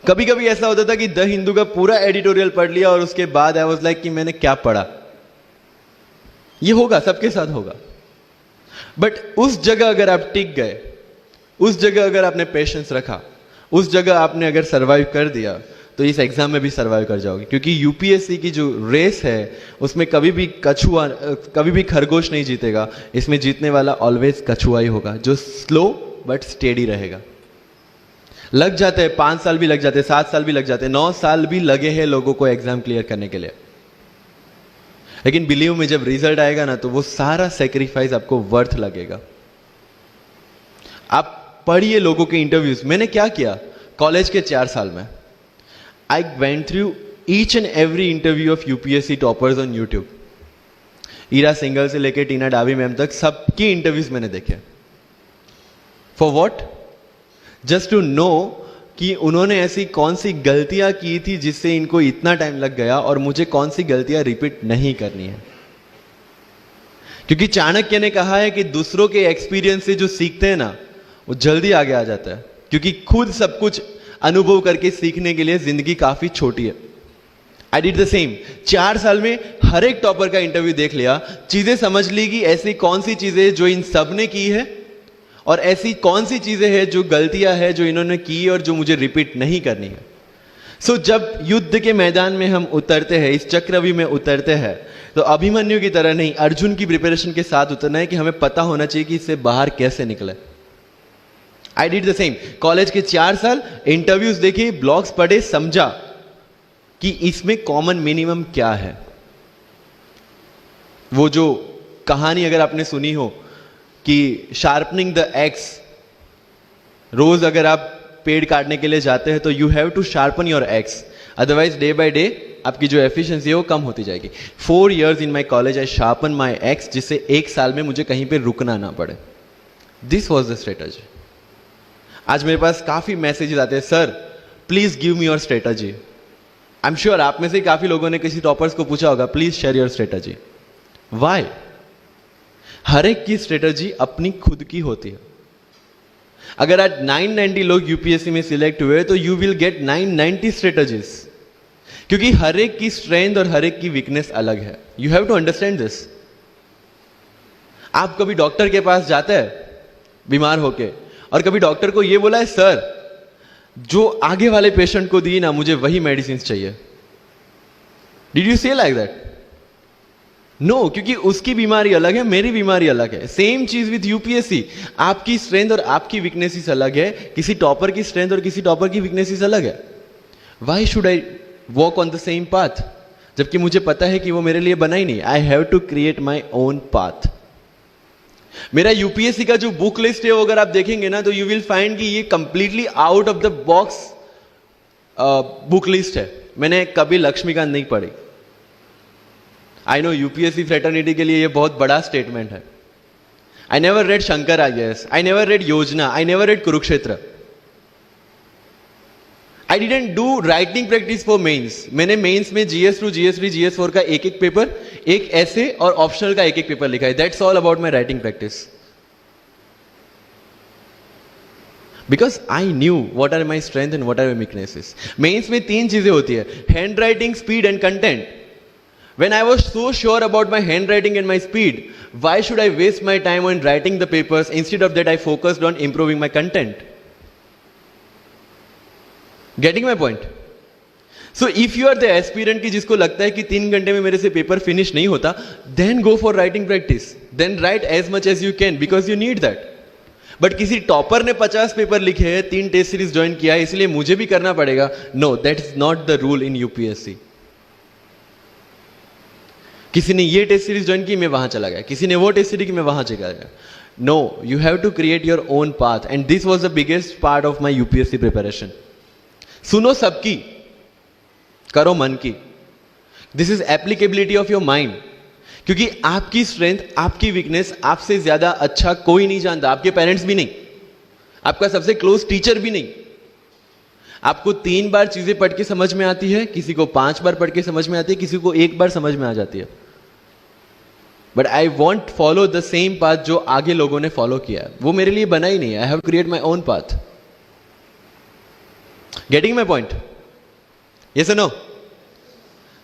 कभी कभी ऐसा होता था कि द हिंदू का पूरा एडिटोरियल पढ़ लिया और उसके बाद आई वाज लाइक कि मैंने क्या पढ़ा। ये होगा, सबके साथ होगा। बट उस जगह अगर आप टिक गए, उस जगह अगर आपने पेशेंस रखा, उस जगह आपने अगर सरवाइव कर दिया, तो इस एग्जाम में भी सरवाइव कर जाओगे। क्योंकि यूपीएससी की जो रेस है उसमें कभी भी कछुआ, कभी भी खरगोश नहीं जीतेगा। इसमें जीतने वाला ऑलवेज कछुआ ही होगा, जो स्लो बट स्टेडी रहेगा। लग जाते हैं 5 साल भी लग जाते हैं, 7 साल भी लग जाते हैं, 9 साल भी लगे हैं लोगों को एग्जाम क्लियर करने के लिए। लेकिन बिलीव में जब रिजल्ट आएगा ना, तो वो सारा सेक्रीफाइस आपको वर्थ लगेगा। आप पढ़िए लोगों के इंटरव्यूज। मैंने क्या किया कॉलेज के 4 साल में, I went through each and every interview of UPSC toppers on YouTube. Ira Singhal से लेकर टीना डावी मैम तक सबकी इंटरव्यूज मैंने देखे। For what? Just to know कि उन्होंने ऐसी कौन सी गलतियां की थी जिससे इनको इतना टाइम लग गया, और मुझे कौन सी गलतियां रिपीट नहीं करनी है। क्योंकि चाणक्य ने कहा है कि दूसरों के एक्सपीरियंस से जो सीखते हैं ना, वो जल्दी आगे आ जाता है। क्योंकि खुद सब कुछ अनुभव करके सीखने के लिए जिंदगी काफी छोटी है। I did the same. 4 साल में हर एक टॉपर का इंटरव्यू देख लिया, चीजें समझ ली कि ऐसी कौन सी चीजें जो इन सब ने की है, और ऐसी कौन सी चीजें हैं जो गलतियां हैं जो इन्होंने की और जो मुझे रिपीट नहीं करनी है। सो जब युद्ध के मैदान में हम उतरते हैं, इस चक्रव्यूह में उतरते हैं, तो अभिमन्यु की तरह नहीं, अर्जुन की प्रिपरेशन के साथ उतरना है कि हमें पता होना चाहिए कि इससे बाहर कैसे निकले। I did the same. College के 4 साल इंटरव्यूज देखे, ब्लॉग्स पढ़े, समझा कि इसमें कॉमन मिनिमम क्या है। वो जो कहानी अगर आपने सुनी हो कि शार्पनिंग द एक्स, रोज अगर आप पेड़ काटने के लिए जाते हैं तो you have to sharpen your axe, otherwise day by day आपकी जो एफिशिएंसी है वो कम होती जाएगी। 4 years in my college I sharpen my x, जिससे 1 साल में मुझे कहीं पे रुकना ना पड़े। This was the strategy. आज मेरे पास काफी मैसेजेस आते हैं, sir please give me your strategy. I am sure आप में से काफी लोगों ने किसी टॉपर्स को पूछा होगा, please share your strategy. Why? हर एक की स्ट्रेटजी अपनी खुद की होती है। अगर आज 990 लोग यूपीएससी में सिलेक्ट हुए तो यू विल गेट 990 स्ट्रेटजीज, क्योंकि हर एक की स्ट्रेंथ और हर एक की वीकनेस अलग है। You have to understand this. आप कभी डॉक्टर के पास जाते हैं बीमार होके, और कभी डॉक्टर को यह बोला है, सर जो आगे वाले पेशेंट को दी ना, मुझे वही मेडिसिन चाहिए। डिड यू से लाइक दैट? नो, क्योंकि उसकी बीमारी अलग है, मेरी बीमारी अलग है। सेम चीज विद यूपीएससी। आपकी स्ट्रेंथ और आपकी वीकनेसेस अलग है, किसी टॉपर की स्ट्रेंथ और किसी टॉपर की वीकनेसेस अलग है। Why should I walk on the same path, जबकि मुझे पता है कि वो मेरे लिए बना ही नहीं। I have to create my own path. मेरा यूपीएससी का जो बुक लिस्ट है वो अगर आप देखेंगे ना, तो यू विल फाइंड कि ये completely out of the box book list है। मैंने कभी लक्ष्मीकांत नहीं पढ़ी। आई नो यूपीएससी फ्रेटर्निटी के लिए ये बहुत बड़ा स्टेटमेंट है। I never read Shankar IAS, I never read Yojana, I never read Kurukshetra. I didn't do writing practice for mains. मैंने मेंस में GS2, GS3, GS4 का एक पेपर, एक ऐसे और ऑप्शनल का एक पेपर लिखा है। That's all about my writing practice. Because I knew what are my strength and what are my weaknesses. Mains में 3 चीजें होती है, handwriting, speed and content. When I was so sure about my handwriting and my speed, why should I waste my time on writing the papers? Instead of that, I focused on improving my content. Getting my point? So if you are the aspirant की जिसको लगता है कि 3 घंटे में मेरे से paper finish नहीं होता, then go for writing practice. Then write as much as you can because you need that. But किसी टॉपर ने 50 पेपर लिखे हैं, 3 टेस्ट सीरीज ज्वाइन किया है, इसलिए मुझे भी करना पड़ेगा। No, that is not the rule in UPSC. किसी ने ये टेस्ट सीरीज ज्वाइन की, मैं वहां चला गया, किसी ने वो टेस्ट सीरीज की, मैं वहां चला गया। No, you have to create your own path, and this was the biggest part of my UPSC preparation. सुनो सबकी, करो मन की। This is applicability of your mind. क्योंकि आपकी स्ट्रेंथ, आपकी वीकनेस आपसे ज्यादा अच्छा कोई नहीं जानता। आपके पेरेंट्स भी नहीं, आपका सबसे क्लोज टीचर भी नहीं। आपको 3 बार चीजें पढ़ के समझ में आती है, किसी को 5 बार पढ़ के समझ में आती है, किसी को 1 बार समझ में आ जाती है। But I want follow the same path जो आगे लोगों ने फॉलो किया है। वो मेरे लिए बना ही नहीं है। I have create my own path. Getting my point? Yes और नो?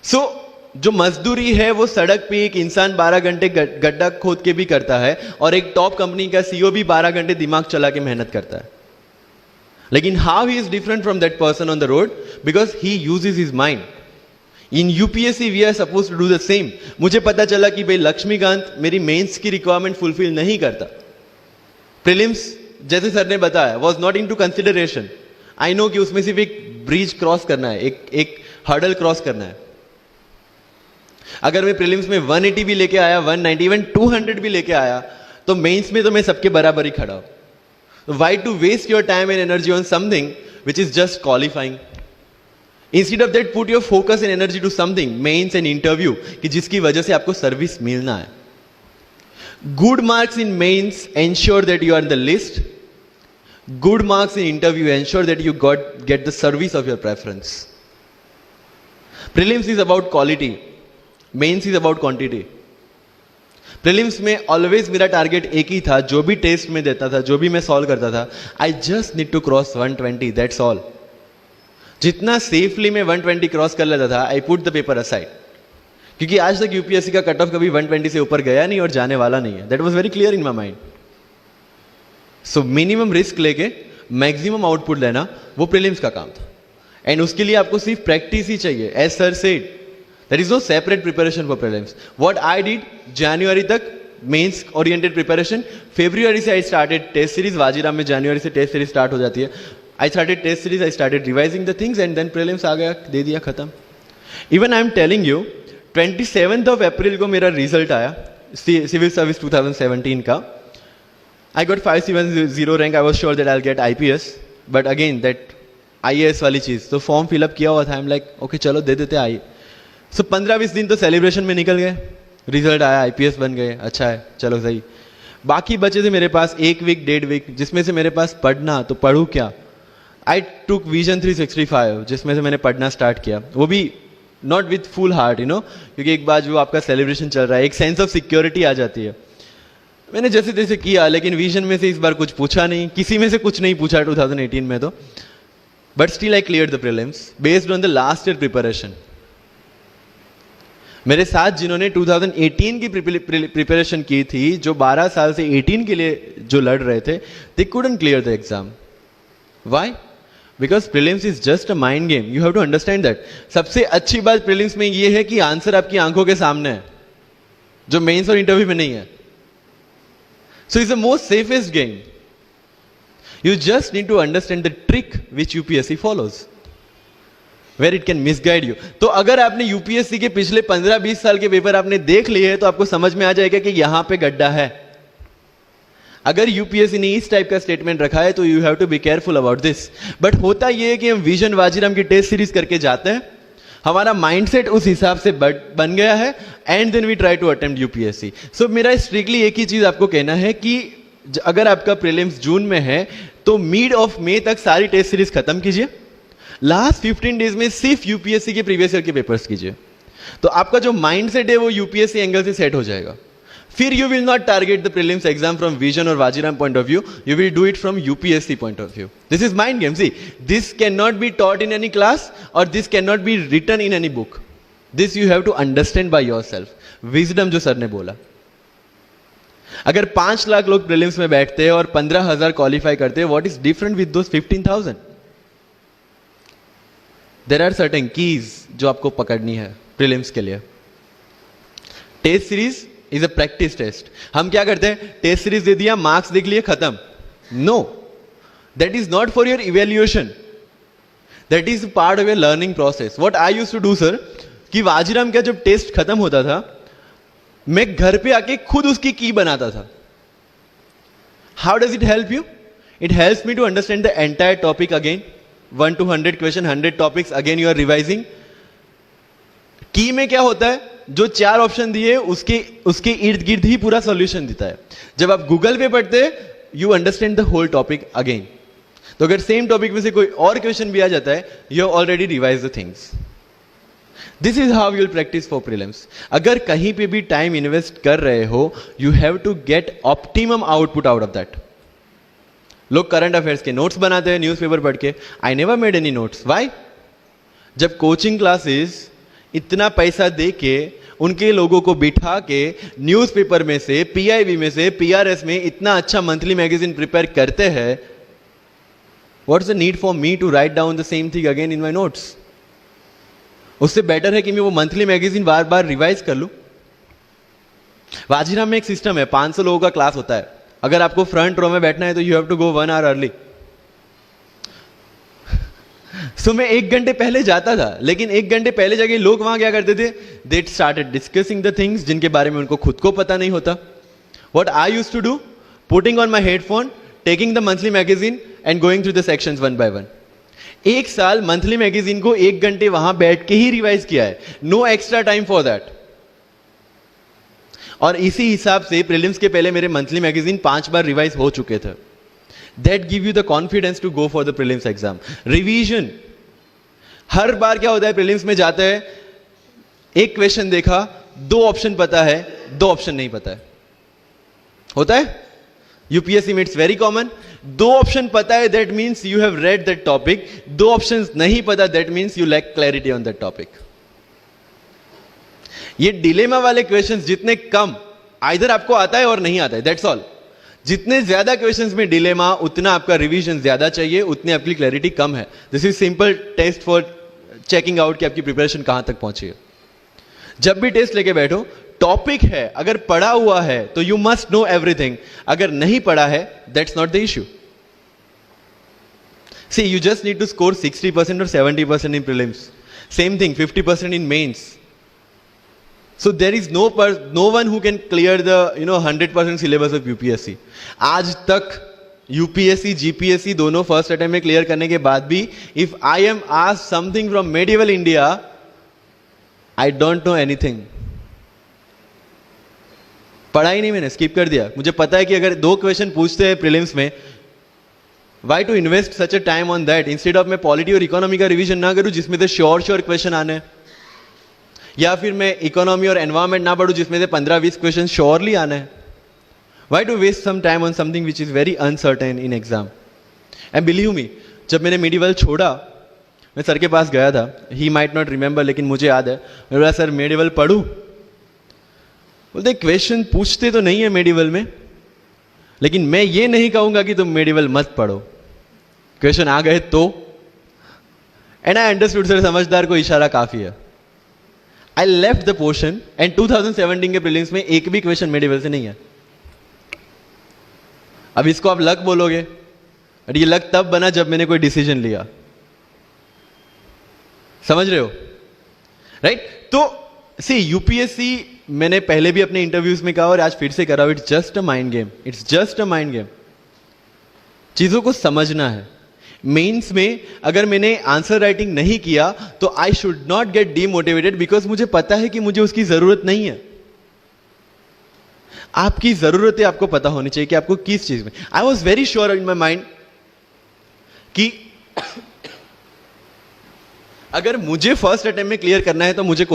सो जो मजदूरी है वो सड़क पे एक इंसान 12 घंटे गड्ढा खोद के भी करता है, और एक टॉप कंपनी का सीईओ भी 12 घंटे दिमाग चला के मेहनत करता है. लेकिन how he is different from that person on the road? Because he uses his mind. In UPSC we are suppose to do the same. मुझे पता चला कि भाई लक्ष्मीकांत मेरी मेंस की रिक्वायरमेंट फुलफिल नहीं करता. प्रीलिम्स जैसे सर ने बताया was not into consideration. I know कि उसमें सिर्फ एक ब्रिज क्रॉस करना है, एक हर्डल क्रॉस करना है. अगर मैं प्रीलिम्स में 180 भी लेके आया, 190, इवन 200 भी लेके आया, तो मेंस में तो मैं सबके बराबर ही खड़ा हूं. Why to waste your time and energy on something which is just qualifying? Instead of that put your focus and energy to something, mains and interview, कि जिसकी वजह से आपको सर्विस मिलना है. Good marks in mains ensure that you are in the list. Good marks in interview ensure that you get the service of your preference. Prelims is about quality, mains is about quantity. Prelims में always मेरा target एक ही था, जो भी test में देता था, जो भी मैं सॉल्व करता था, I just need to cross 120, that's all. जितना सेफली मैं 120 क्रॉस कर लेता था, I put the paper aside. क्योंकि आज तक यूपीएससी का कट ऑफ कभी 120 से ऊपर गया नहीं और जाने वाला नहीं है. That was very clear in my mind. So minimum risk लेके मैक्सिमम आउटपुट लेना, वो प्रीलिम्स का काम था. एंड उसके लिए आपको सिर्फ प्रैक्टिस ही चाहिए. As sir said, there is no separate preparation for prelims. What I did, January तक mains oriented preparation. February से I started test series. Vajiram में January से test series start हो जाती है. I started test series, I started revising the things, and then prelims आ गया, दे दिया, खत्म. Even I am telling you, 27th of April को मेरा result आया civil service 2017 का. I got 570 rank. I was sure that I'll get IPS, but again that IAS वाली चीज़, तो form fill up किया हुआ था. I'm like, okay चलो दे देते आई. सो 15-20 दिन तो सेलिब्रेशन में निकल गए. रिजल्ट आया, आईपीएस बन गए, अच्छा है, चलो सही. बाकी बचे थे मेरे पास 1 वीक 1.5 वीक, जिसमें से मेरे पास पढ़ना, तो पढ़ूँ क्या? आई टुक विजन 365, जिसमें से मैंने पढ़ना स्टार्ट किया. वो भी not with full heart, you know, क्योंकि एक बार जो आपका सेलिब्रेशन चल रहा है, एक सेंस ऑफ सिक्योरिटी आ जाती है. मैंने जैसे तैसे किया, लेकिन विजन में से इस बार कुछ पूछा नहीं, किसी में से कुछ नहीं पूछा 2018 में तो. But still I clear the prelims based on the last year preparation. मेरे साथ जिन्होंने 2018 की प्रिपरेशन की थी, जो 12 साल से 18 के लिए जो लड़ रहे थे, they couldn't clear the exam. Why? Because prelims is just a mind game. You have to understand that. सबसे अच्छी बात प्रीलिम्स में ये है कि आंसर आपकी आंखों के सामने है, जो मेंस और इंटरव्यू में नहीं है. So it's the most safest game. You just need to understand the trick which UPSC follows, where it can misguide you. तो अगर आपने यूपीएससी के पिछले 15-20 साल के पेपर आपने देख लिए हैं, तो आपको समझ में आ जाएगा कि यहां पे गड्ढा है. अगर यूपीएससी ने इस टाइप का स्टेटमेंट रखा है, तो you have to be careful about this. But होता यह है कि हम विजन वाजीराम की टेस्ट सीरीज करके जाते हैं, हमारा माइंडसेट उस हिसाब से बन गया है, and then we try to attempt UPSC. So मेरा स्ट्रिक्टली एक ही चीज आपको कहना है कि अगर आपका प्रीलिम्स जून में है, तो मिड ऑफ मई तक सारी टेस्ट सीरीज खत्म कीजिए. लास्ट 15 डेज में सिर्फ यूपीएससी के प्रीवियस ईयर के पेपर्स कीजिए, तो आपका जो माइंडसेट है वो यूपीएससी एंगल से सेट हो जाएगा. फिर you will not target the prelims exam from Vision और Vajiram point of view, you will do it from UPSC point of view. This is mind game. See, this can not be taught in any class और this can not be written in any book. This you have to understand by your self. Wisdom जो sir ने बोला, अगर 5 लाख लोग prelims में बैठते हैं और 15,000 क्वालिफाई करते हैं, what is different with those 15,000? There are certain keys जो आपको पकड़नी है प्रीलिम्स के लिए. Test series is a practice test. हम क्या करते हैं, टेस्ट सीरीज दे दिया, मार्क्स देख लिए, खत्म. No, that is not for your evaluation, that is part of your learning process. What I used to do sir, कि वाजीराम का जब टेस्ट खत्म होता था, मैं घर पे आके खुद उसकी की बनाता था. How does it help you? It helps me to understand the entire topic again. 1 to 100 question, 100 topics, again you are revising. की में क्या होता है, जो 4 ऑप्शन दिए उसके इर्द गिर्द ही पूरा सॉल्यूशन देता है. जब आप गूगल पे पढ़ते you understand the whole topic again. तो अगर सेम टॉपिक में से कोई और क्वेश्चन भी आ जाता है, you have already revise the things. This is how you will practice for prelims. अगर कहीं पे भी टाइम इन्वेस्ट कर रहे हो, you have to get optimum output out of that. लोग करंट अफेयर्स के नोट्स बनाते हैं न्यूज़पेपर पढ़ के. I never made any notes. Why? जब कोचिंग क्लासेस इतना पैसा दे के उनके लोगों को बिठा के न्यूज़पेपर में से, पीआईबी में से, पीआरएस में इतना अच्छा मंथली मैगजीन प्रिपेयर करते हैं, what's the need for me to write down the same thing again in my notes? उससे बेटर है कि मैं वो मंथली मैगजीन बार बार रिवाइज कर लूं. वाजीराम में एक सिस्टम है, 500 लोगों का क्लास होता है. अगर आपको फ्रंट रो में बैठना है तो you have to go 1 hour early. So मैं 1 घंटे पहले जाता था, लेकिन 1 घंटे पहले जाके लोग वहां क्या करते थे? They started discussing the things जिनके बारे में उनको खुद को पता नहीं होता. What I used to do? Putting on my headphone, taking the monthly magazine and going through the sections one by one. 1 साल मंथली मैगजीन को 1 घंटे वहां बैठ के ही रिवाइज किया है. No extra time for that. और इसी हिसाब से प्रीलिम्स के पहले मेरे मंथली मैगजीन 5 बार रिवाइज हो चुके थे. That give you the confidence to go for the prelims exam. Revision. हर बार क्या होता है प्रीलिम्स में जाते हैं, एक क्वेश्चन देखा, 2 ऑप्शन पता है, 2 ऑप्शन नहीं पता है. होता है यूपीएससी में, इट्स वेरी कॉमन. 2 ऑप्शन पता है, that means you have read that topic. 2 option नहीं पता, that means you lack clarity on that topic. ये डिलेमा वाले क्वेश्चंस जितने कम, आइदर आपको आता है और नहीं आता है, दैट्स ऑल. जितने ज्यादा क्वेश्चंस में डिलेमा, उतना आपका रिवीजन ज्यादा चाहिए, उतनी आपकी क्लैरिटी कम है. This is simple test for checking out कि आपकी प्रिपरेशन कहां तक पहुंची है. जब भी टेस्ट लेके बैठो, टॉपिक है, अगर पढ़ा हुआ है तो यू मस्ट नो एवरीथिंग. अगर नहीं पढ़ा है, that's not the issue. See, you just need to score 60% और 70% in prelims. Same thing 50% in mains. So there is no one who can clear the 100% syllabus of UPSC. आज तक UPSC, GPSC दोनों first attempt में clear करने के बाद भी, if I am asked something from medieval India, I don't know anything. पढ़ा ही नहीं, मैंने स्किप कर दिया. मुझे पता है कि अगर 2 क्वेश्चन पूछते हैं प्रीलिम्स में, why to invest such a time on that? Instead of मैं पॉलिटी और इकोनॉमी का रिवीजन ना करूं जिसमें से श्योर क्वेश्चन आने, या फिर मैं इकोनॉमी और एनवायरमेंट ना पढ़ूं जिसमें से 15-20 क्वेश्चन श्योरली आना है. Why to waste some time on something which is very uncertain in exam? And believe me, जब मैंने मेडिवल छोड़ा, मैं सर के पास गया था. ही माइट नॉट रिमेंबर, लेकिन मुझे याद है. मैं बोला, सर मेडिवल पढ़ूं? बोलते क्वेश्चन पूछते तो नहीं है मेडिवल में, लेकिन मैं ये नहीं कहूंगा कि तुम मेडिवल मत पढ़ो. क्वेश्चन आ गए तो. एंड आई अंडरस्टूड, सर समझदार को इशारा काफी है. I left the portion and 2017 के प्रीलिम्स में एक भी क्वेश्चन मेडिवल से नहीं है. अब इसको आप लक बोलोगे, और ये लक तब बना जब मैंने कोई डिसीजन लिया. समझ रहे हो? राइट? तो सी, यूपीएससी मैंने पहले भी अपने इंटरव्यूज में कहा और आज फिर से कर रहा हूं, it's just a mind game. It's just a mind game. चीजों को समझना है. मेंस में अगर मैंने आंसर राइटिंग नहीं किया तो I should not gate demotivated, because मुझे पता है कि मुझे उसकी जरूरत नहीं है. आपकी जरूरतें आपको पता होनी चाहिए कि आपको किस चीज में. I was very sure in my mind कि अगर मुझे फर्स्ट अटेम्प्ट में क्लियर करना है तो मुझे